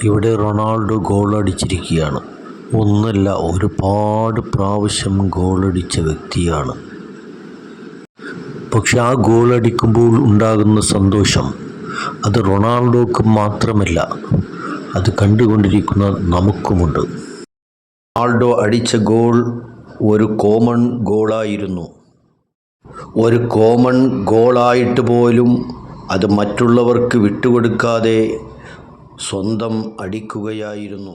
ഇവിടെ റൊണാൾഡോ ഗോളടിച്ചിരിക്കുകയാണ്. ഒന്നല്ല, ഒരുപാട് പ്രാവശ്യം ഗോളടിച്ച വ്യക്തിയാണ്. പക്ഷെ ആ ഗോളടിക്കുമ്പോൾ ഉണ്ടാകുന്ന സന്തോഷം അത് റൊണാൾഡോക്ക് മാത്രമല്ല, അത് കണ്ടുകൊണ്ടിരിക്കുന്ന നമുക്കുമുണ്ട്. റൊണാൾഡോ അടിച്ച ഗോൾ ഒരു കോമൺ ഗോളായിരുന്നു. ഒരു കോമൺ ഗോളായിട്ട് പോലും അത് മറ്റുള്ളവർക്ക് വിട്ടുകൊടുക്കാതെ സ്വന്തം അടിക്കുകയായിരുന്നു.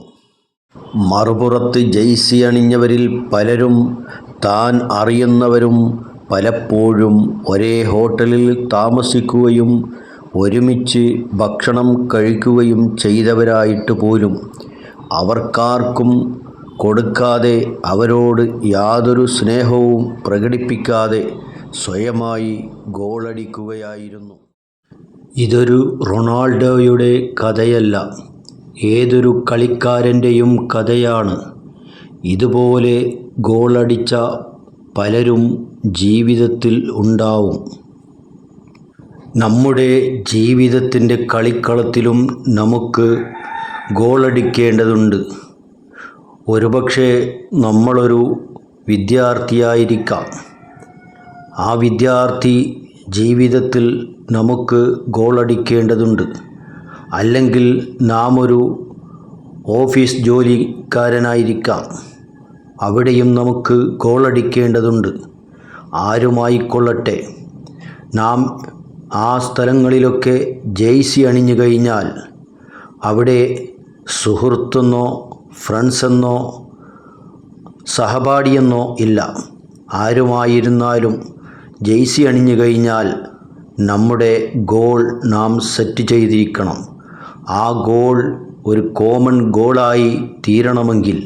മറുപുറത്ത് ജെയ്സി അണിഞ്ഞവരിൽ പലരും താൻ അറിയുന്നവരും പലപ്പോഴും ഒരേ ഹോട്ടലിൽ താമസിക്കുകയും ഒരുമിച്ച് ഭക്ഷണം കഴിക്കുകയും ചെയ്തവരായിട്ട് പോലും അവർക്കാർക്കും കൊടുക്കാതെ, അവരോട് യാതൊരു സ്നേഹവും പ്രകടിപ്പിക്കാതെ സ്വയമായി ഗോളടിക്കുകയായിരുന്നു. ഇതൊരു റൊണാൾഡോയുടെ കഥയല്ല, ഏതൊരു കളിക്കാരൻ്റെയും കഥയാണ്. ഇതുപോലെ ഗോളടിച്ച പലരും ജീവിതത്തിൽ ഉണ്ടാവും. നമ്മുടെ ജീവിതത്തിൻ്റെ കളിക്കളത്തിലും നമുക്ക് ഗോളടിക്കേണ്ടതുണ്ട്. ഒരുപക്ഷെ നമ്മളൊരു വിദ്യാർത്ഥിയായിരിക്കാം. ആ വിദ്യാർത്ഥി ജീവിതത്തിൽ നമുക്ക് ഗോളടിക്കേണ്ടതുണ്ട്. അല്ലെങ്കിൽ നാം ഒരു ഓഫീസ് ജോലിക്കാരനായിരിക്കാം. അവിടെയും നമുക്ക് ഗോളടിക്കേണ്ടതുണ്ട്. ആരുമായിക്കൊള്ളട്ടെ, നാം ആ സ്ഥലങ്ങളിലൊക്കെ ജേഴ്സി അണിഞ്ഞു കഴിഞ്ഞാൽ അവിടെ സുഹൃത്തെന്നോ ഫ്രണ്ട്സെന്നോ സഹപാഠിയെന്നോ ഇല്ല. ആരുമായിരുന്നാലും ജേഴ്സി അണിഞ്ഞു കഴിഞ്ഞാൽ നമ്മുടെ ഗോൾ നാം സെറ്റ് ചെയ്തിരിക്കണം. ആ ഗോൾ ഒരു കോമൺ ഗോളായി തീരണമെങ്കിൽ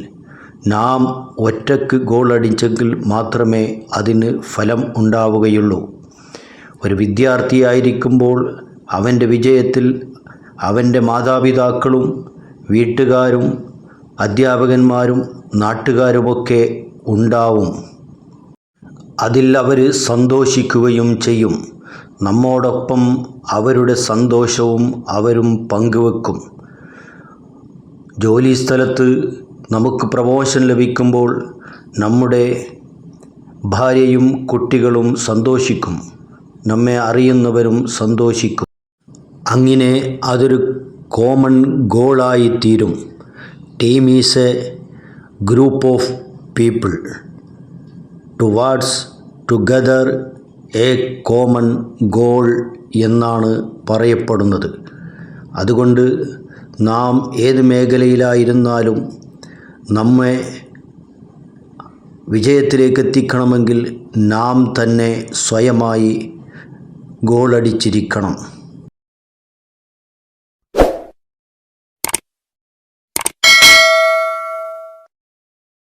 നാം ഒറ്റക്ക് ഗോൾ അടിച്ചെങ്കിൽ മാത്രമേ അതിന് ഫലം ഉണ്ടാവുകയുള്ളൂ. ഒരു വിദ്യാർത്ഥിയായിരിക്കുമ്പോൾ അവൻ്റെ വിജയത്തിൽ അവൻ്റെ മാതാപിതാക്കളും വീട്ടുകാരും അധ്യാപകന്മാരും നാട്ടുകാരുമൊക്കെ ഉണ്ടാവും. അതിൽ അവർ സന്തോഷിക്കുകയും ചെയ്യും. നമ്മോടൊപ്പം അവരുടെ സന്തോഷവും അവരും പങ്കുവെക്കും. ജോലിസ്ഥലത്ത് നമുക്ക് പ്രമോഷൻ ലഭിക്കുമ്പോൾ നമ്മുടെ ഭാര്യയും കുട്ടികളും സന്തോഷിക്കും, നമ്മെ അറിയുന്നവരും സന്തോഷിക്കും. അങ്ങനെ അതൊരു കോമൺ ഗോളായി തീരും. Team is A group of people towards together A common goal എന്നാണ് പറയപ്പെടുന്നത്. അതുകൊണ്ട് നാം ഏത് മേഖലയിലായിരുന്നാലും നമ്മെ വിജയത്തിലേക്ക് എത്തിക്കണമെങ്കിൽ നാം തന്നെ സ്വയമായി ഗോളടിച്ചിരിക്കണം.